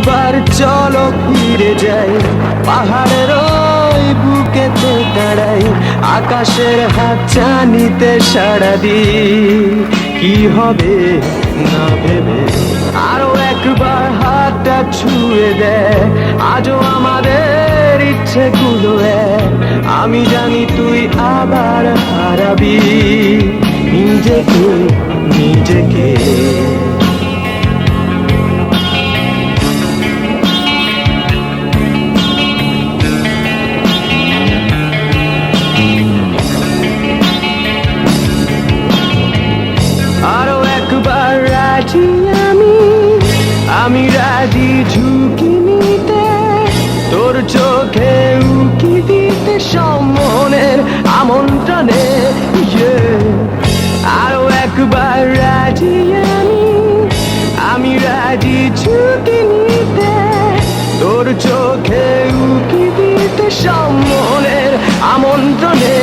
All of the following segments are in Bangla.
একবার চলো ফিরে যাই, পাহাড়ের ওই বুকেতে দাঁড়াই, আকাশের হাত চানিতে সাড়া দিই। কি হবে না ভেবে আরো একবার হাতটা ছুঁয়ে দেয়, আজও আমাদের ইচ্ছেগুলো এক। আমি জানি তুই আবার হারাবি নিজেকে নিজেকে। আরো একবার রাজি আমি রাজি ঝুঁকি নিতে, তোর চোখে উকি দিতে সম্মনের আমন্ত্রণে। আরো একবার রাজি আমি রাজি ঝুঁকি নিতে, তোর চোখে উকি দিতে সম্মনের আমন্ত্রণে।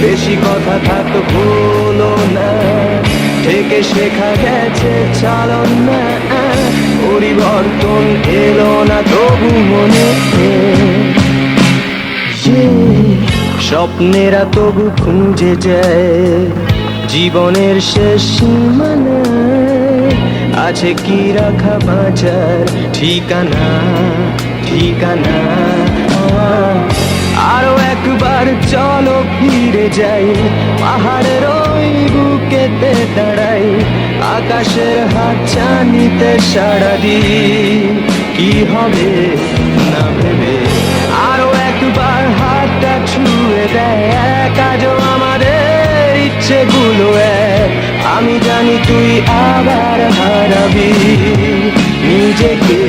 বেশি কথা থাকতো ভুলো না, থেকে শেখা গেছে চালন না, পরিবর্তন এলো না তবু মনে। স্বপ্নেরা তবু খুঁজে যায় জীবনের শেষ সীমানায়, আছে কি রাখা বাঁচার ঠিকানা ঠিকানা। আরো একবার চলো ফিরে যাই, পাহাড়ের ওই বুকেতে দাঁড়াই, আকাশের হাত চানিতে সাড়া দিই। কি হবে না ভেবে আরো একবার হাতটা ছুঁয়ে দেয়, আজও আমাদের ইচ্ছেগুলো এক। আমি জানি তুই আবার হারাবি নিজেকে